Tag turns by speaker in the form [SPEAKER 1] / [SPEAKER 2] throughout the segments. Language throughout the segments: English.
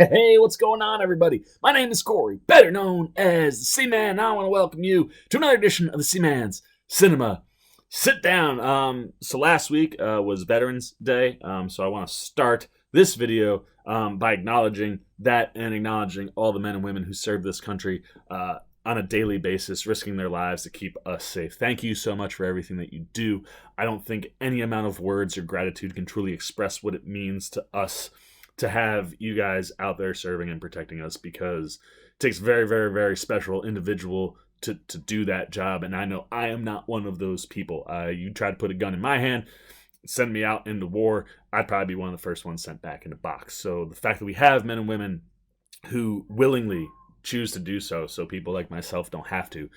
[SPEAKER 1] Hey, what's going on, everybody? My name is Corey, better known as the Seaman. I want to welcome you to another edition of the Seaman's Cinema Sit Down. So last week was Veterans Day, so I want to start this video by acknowledging that and acknowledging all the men and women who serve this country on a daily basis, risking their lives to keep us safe. Thank you so much for everything that you do. I don't think any amount of words or gratitude can truly express what it means to us to have you guys out there serving and protecting us, because it takes a very, very, very special individual to do that job. And I know I am not one of those people. You try to put a gun in my hand, send me out into war, I'd probably be one of the first ones sent back in the box. So the fact that we have men and women who willingly choose to do so people like myself don't have to,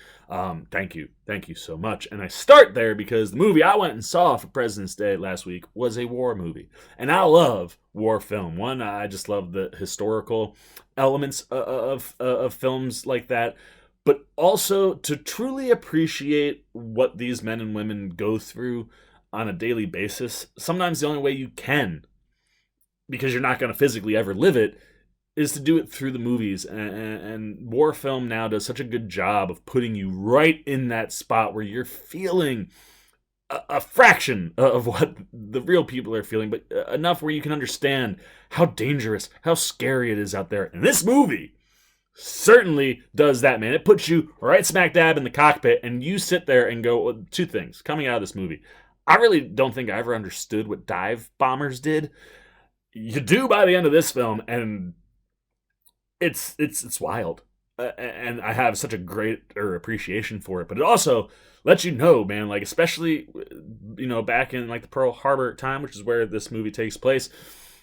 [SPEAKER 1] thank you so much. And I start there because the movie I went and saw for President's Day last week was a war movie, and I love war film. One, I just love the historical elements of films like that, but also to truly appreciate what these men and women go through on a daily basis. Sometimes the only way you can, because you're not going to physically ever live it, is to do it through the movies. And war film now does such a good job of putting you right in that spot where you're feeling a fraction of what the real people are feeling, but enough where you can understand how dangerous, how scary it is out there. And this movie certainly does that, man. It puts you right smack dab in the cockpit, and you sit there and go, well, two things coming out of this movie. I really don't think I ever understood what dive bombers did. You do by the end of this film, and it's wild, and I have such a greater appreciation for it. But it also lets you know, man, like, especially, back in like the Pearl Harbor time, which is where this movie takes place,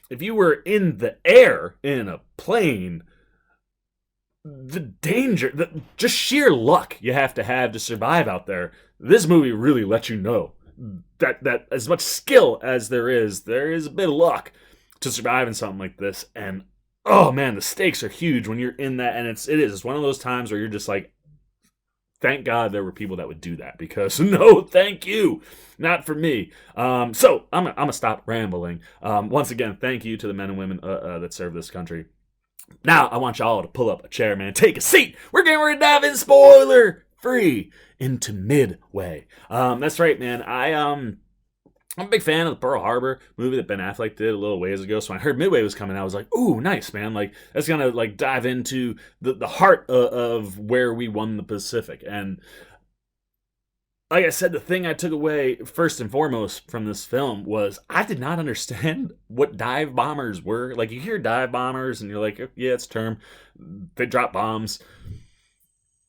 [SPEAKER 1] if you were in the air in a plane, the danger, just sheer luck you have to survive out there. This movie really lets you know that as much skill as there is a bit of luck to survive in something like this. And oh man, the stakes are huge when you're in that, and it's one of those times where you're just like, thank God there were people that would do that, because no, thank you, not for me. So I'm gonna stop rambling. Once again, thank you to the men and women that serve this country. Now I want y'all to pull up a chair, man, take a seat. We're getting ready to dive in, spoiler free, into Midway. That's right, man. I'm a big fan of the Pearl Harbor movie that Ben Affleck did a little ways ago. So when I heard Midway was coming, I was like, ooh, nice, man. Like, that's going to like dive into the heart of where we won the Pacific. And like I said, the thing I took away first and foremost from this film was I did not understand what dive bombers were. Like, you hear dive bombers and you're like, yeah, it's a term. They drop bombs.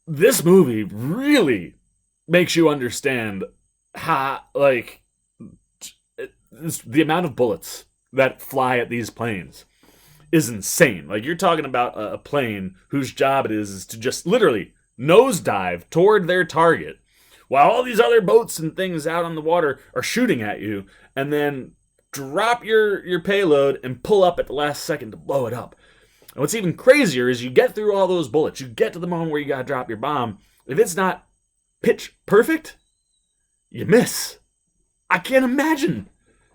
[SPEAKER 1] This movie really makes you understand how, like, the amount of bullets that fly at these planes is insane. Like, you're talking about a plane whose job it is to just literally nosedive toward their target while all these other boats and things out on the water are shooting at you, and then drop your payload and pull up at the last second to blow it up. And what's even crazier is you get through all those bullets, you get to the moment where you gotta drop your bomb. If it's not pitch perfect, you miss. I can't imagine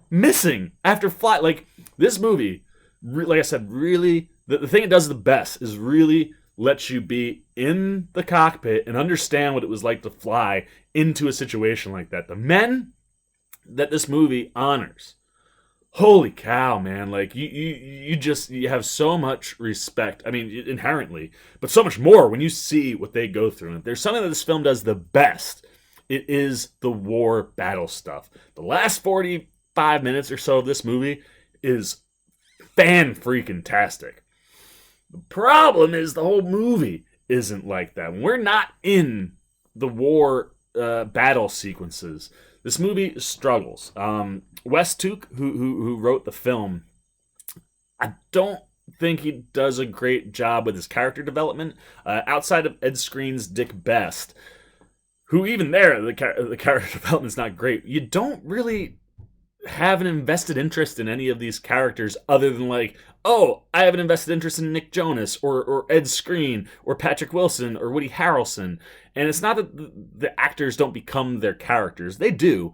[SPEAKER 1] missing after flight. Like, this movie, like I said, really, the thing it does the best is really lets you be in the cockpit and understand what it was like to fly into a situation like that. The men that this movie honors, holy cow, man. Like, you have so much respect. I mean, inherently, but so much more when you see what they go through. And if there's something that this film does the best, it is the war battle stuff. The last 45 minutes or so of this movie is fan-freaking-tastic. The problem is the whole movie isn't like that. When we're not in the war battle sequences, this movie struggles. Wes Took, who wrote the film, I don't think he does a great job with his character development. Outside of Ed Skrein's Dick Best, who even there, the character development is not great. You don't really have an invested interest in any of these characters other than like, oh, I have an invested interest in Nick Jonas or Ed Skrein or Patrick Wilson or Woody Harrelson. And it's not that the actors don't become their characters. They do.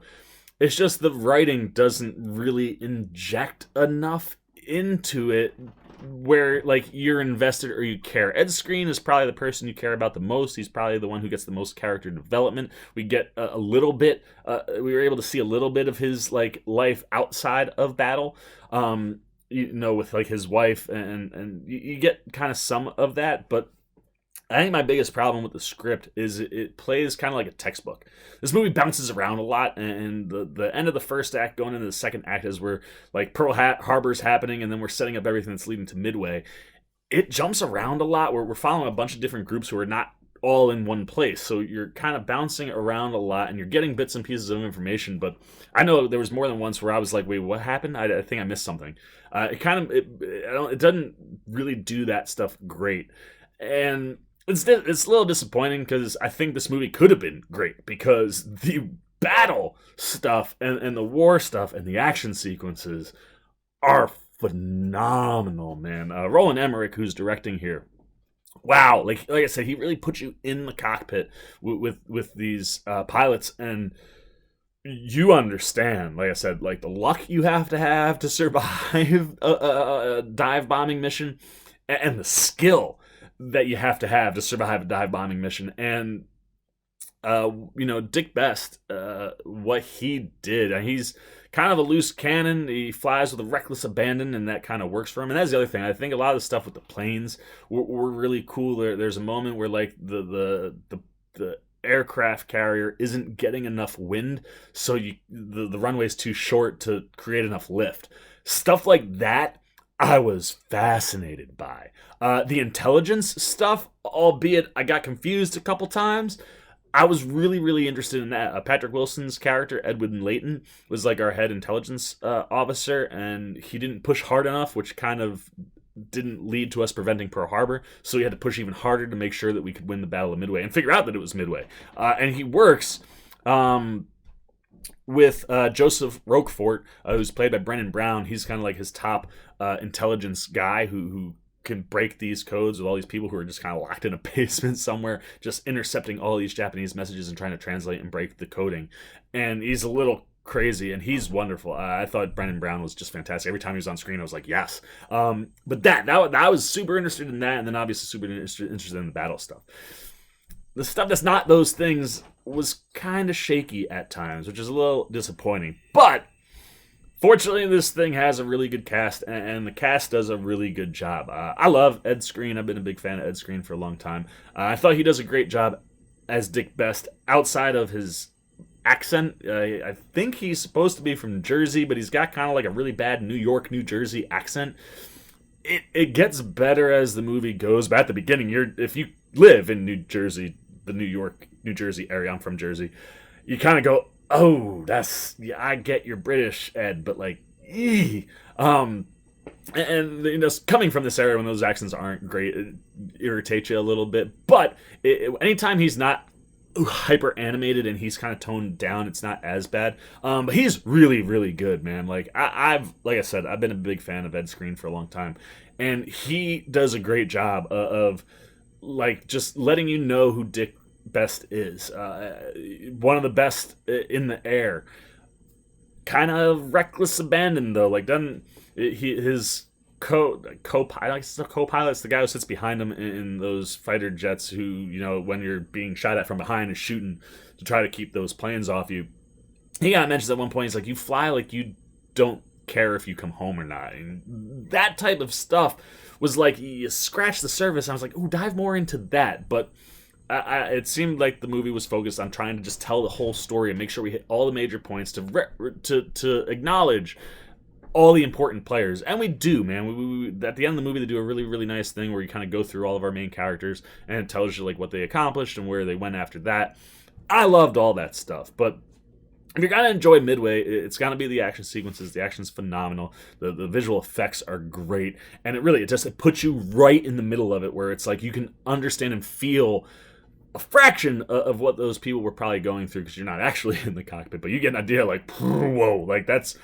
[SPEAKER 1] It's just the writing doesn't really inject enough into it where like you're invested or you care. Ed Skrein is probably the person you care about the most. He's probably the one who gets the most character development. We get a little bit. We were able to see a little bit of his like life outside of battle. With like his wife, and you get kind of some of that, but I think my biggest problem with the script is it plays kind of like a textbook. This movie bounces around a lot, and the end of the first act going into the second act is where like Pearl Harbor's happening, and then we're setting up everything that's leading to Midway. It jumps around a lot. We're following a bunch of different groups who are not all in one place, so you're kind of bouncing around a lot, and you're getting bits and pieces of information. But I know there was more than once where I was like, "Wait, what happened? I think I missed something." It doesn't really do that stuff great, and it's a little disappointing because I think this movie could have been great because the battle stuff and the war stuff and the action sequences are phenomenal, man. Roland Emmerich, who's directing here, wow, like I said, he really puts you in the cockpit with these pilots, and you understand, like I said, like the luck you have to survive a dive bombing mission, and the skill that you have to survive a dive bombing mission. And Dick Best, what he did, and he's kind of a loose cannon. He flies with a reckless abandon, and that kind of works for him. And that's the other thing. I think a lot of the stuff with the planes were really cool. There's a moment where like the aircraft carrier isn't getting enough wind, so the runway's too short to create enough lift. Stuff like that I was fascinated by. The intelligence stuff, albeit I got confused a couple times, I was really, really interested in that. Patrick Wilson's character, Edwin Layton, was like our head intelligence officer, and he didn't push hard enough, which kind of didn't lead to us preventing Pearl Harbor, so we had to push even harder to make sure that we could win the Battle of Midway and figure out that it was Midway. And he works with Joseph Roquefort, who's played by Brennan Brown. He's kind of like his top intelligence guy who can break these codes with all these people who are just kind of locked in a basement somewhere, just intercepting all these Japanese messages and trying to translate and break the coding. And he's a little crazy, and he's wonderful. I thought Brennan Brown was just fantastic. Every time he was on screen, I was like, yes. But that I was super interested in that, and then obviously super interested in the battle stuff. The stuff that's not those things was kind of shaky at times, which is a little disappointing. But fortunately, this thing has a really good cast, and the cast does a really good job. I love Ed Skrein. I've been a big fan of Ed Skrein for a long time. I thought he does a great job as Dick Best outside of his accent. I think he's supposed to be from Jersey, but he's got kind of like a really bad New York, New Jersey accent. It gets better as the movie goes, but at the beginning, if you live in New Jersey, the New York, New Jersey area, I'm from Jersey, you kind of go, oh, I get you're British, Ed, but like, and coming from this area when those accents aren't great, it irritates you a little bit. But anytime he's not hyper animated and he's kind of toned down, it's not as bad. But he's really, really good, man. Like like I said, I've been a big fan of Ed Skrein for a long time, and he does a great job of like just letting you know who Dick Best is. One of the best in the air. Kind of reckless abandon though. Like his co-pilot's the guy who sits behind him in those fighter jets who, when you're being shot at from behind, is shooting to try to keep those planes off you. He got mentions at one point, he's like, you fly like you don't care if you come home or not. And that type of stuff was like, you scratch the surface. I was like, ooh, dive more into that. But it seemed like the movie was focused on trying to just tell the whole story and make sure we hit all the major points to acknowledge all the important players. And we do, man. We at the end of the movie, they do a really, really nice thing where you kind of go through all of our main characters, and it tells you like what they accomplished and where they went after that. I loved all that stuff. But if you're going to enjoy Midway, it's going to be the action sequences. The action's phenomenal. The visual effects are great. And it puts you right in the middle of it, where it's like you can understand and feel a fraction of what those people were probably going through, because you're not actually in the cockpit, but you get an idea like, whoa, like that's,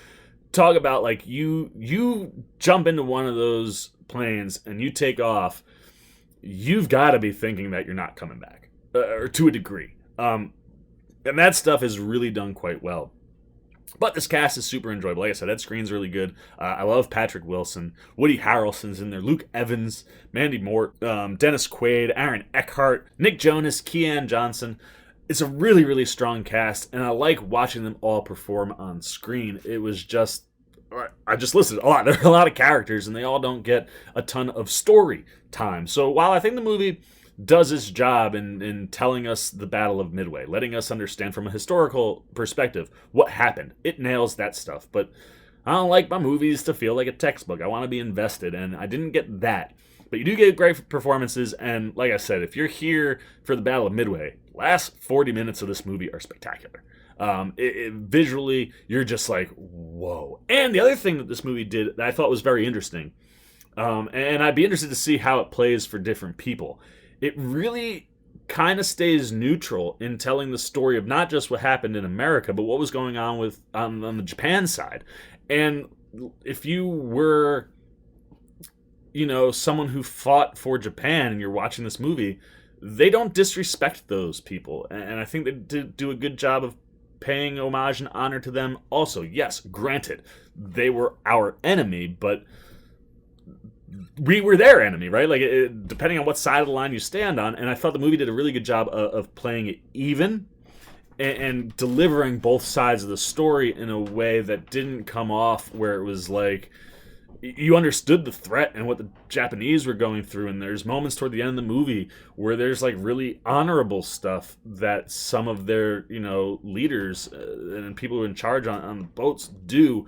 [SPEAKER 1] talk about like you jump into one of those planes and you take off, you've got to be thinking that you're not coming back, or to a degree. And that stuff is really done quite well. But this cast is super enjoyable. Like I said, Ed Skrein's really good. I love Patrick Wilson. Woody Harrelson's in there. Luke Evans, Mandy Moore, Dennis Quaid, Aaron Eckhart, Nick Jonas, Keanu Johnson. It's a really, really strong cast, and I like watching them all perform on screen. It was just, I just listed a lot. There are a lot of characters, and they all don't get a ton of story time. So while I think the movie does its job in telling us the Battle of Midway, letting us understand from a historical perspective what happened, it nails that stuff. But I don't like my movies to feel like a textbook. I want to be invested, and I didn't get that. But you do get great performances, and like I said, if you're here for the Battle of Midway, last 40 minutes of this movie are spectacular. Visually, you're just like, whoa. And the other thing that this movie did that I thought was very interesting, and I'd be interested to see how it plays for different people. It really kind of stays neutral in telling the story of not just what happened in America, but what was going on on the Japan side. And if you were, someone who fought for Japan and you're watching this movie, they don't disrespect those people. And I think they did do a good job of paying homage and honor to them also. Yes, granted, they were our enemy, but we were their enemy, right? Like, depending on what side of the line you stand on. And I thought the movie did a really good job of playing it even and delivering both sides of the story in a way that didn't come off where it was like you understood the threat and what the Japanese were going through. And there's moments toward the end of the movie where there's like really honorable stuff that some of their, leaders and people who are in charge on the boats do,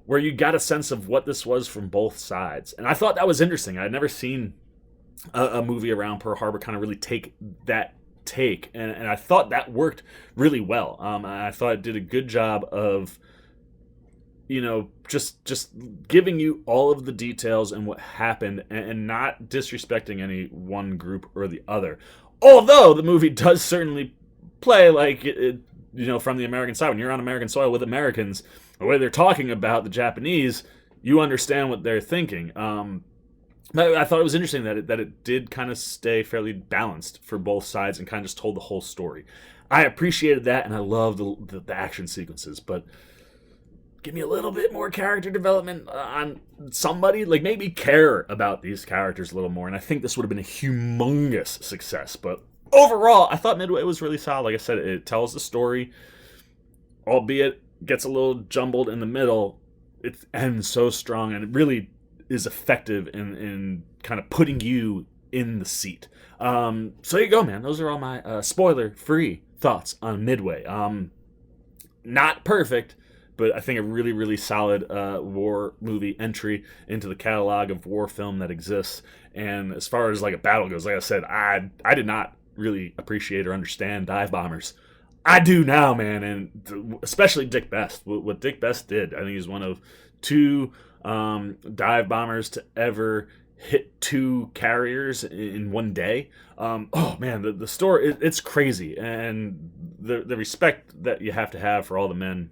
[SPEAKER 1] where you got a sense of what this was from both sides. And I thought that was interesting. I'd never seen a movie around Pearl Harbor kind of really take that take. And I thought that worked really well. I thought it did a good job of, just giving you all of the details and what happened and not disrespecting any one group or the other. Although the movie does certainly play like it from the American side. When you're on American soil with Americans, the way they're talking about the Japanese, you understand what they're thinking. I thought it was interesting that it did kind of stay fairly balanced for both sides and kind of just told the whole story. I appreciated that, and I loved the action sequences, but give me a little bit more character development on somebody. Like, maybe care about these characters a little more, and I think this would have been a humongous success. But overall, I thought Midway was really solid. Like I said, it tells the story, albeit gets a little jumbled in the middle. It ends so strong, and it really is effective in kind of putting you in the seat. So there you go, man. Those are all my spoiler-free thoughts on Midway. Not perfect, but I think a really, really solid war movie entry into the catalog of war film that exists. And as far as like a battle goes, like I said, I did not really appreciate or understand dive bombers. I do now, man, and especially Dick Best. What Dick Best did, I think he's one of two dive bombers to ever hit two carriers in one day. Oh man, the story, it's crazy, and the respect that you have to have for all the men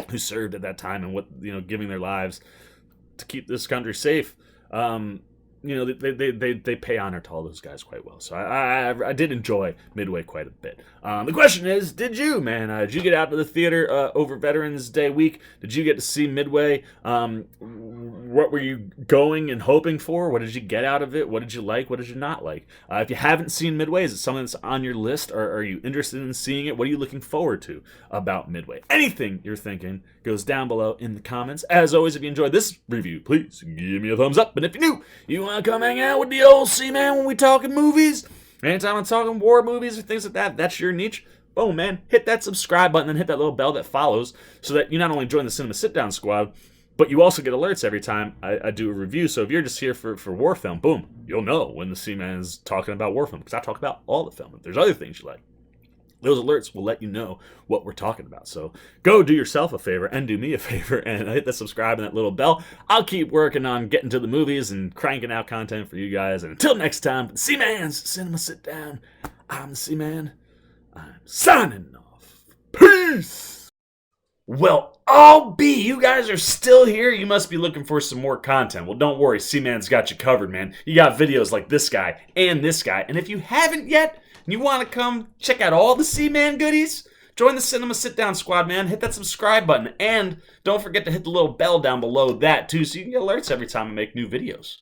[SPEAKER 1] who served at that time and what giving their lives to keep this country safe. They pay honor to all those guys quite well. So I did enjoy Midway quite a bit. The question is, did you, man? Did you get out to the theater over Veterans Day week? Did you get to see Midway? What were you going and hoping for? What did you get out of it? What did you like? What did you not like? If you haven't seen Midway, is it something that's on your list? Or are you interested in seeing it? What are you looking forward to about Midway? Anything you're thinking goes down below in the comments. As always, if you enjoyed this review, please give me a thumbs up. And if you're new, you want to come hang out with the old C-Man when we talking movies? Anytime I'm talking war movies or things like that, that's your niche. Boom, man. Hit that subscribe button and hit that little bell that follows so that you not only join the Cinema Sit-Down squad, but you also get alerts every time I do a review. So if you're just here for war film, boom, you'll know when the C-Man is talking about war film, because I talk about all the film. If there's other things you like, those alerts will let you know what we're talking about. So go do yourself a favor and do me a favor and hit that subscribe and that little bell. I'll keep working on getting to the movies and cranking out content for you guys. And until next time, C-Man's Cinema Sit Down. I'm the C-Man. I'm signing off. Peace! Well, I'll be. You guys are still here. You must be looking for some more content. Well, don't worry. C-Man's got you covered, man. You got videos like this guy and this guy. And if you haven't yet, and you want to come check out all the C-Man goodies, join the Cinema Sit Down squad, man. Hit that subscribe button. And don't forget to hit the little bell down below that, too, so you can get alerts every time I make new videos.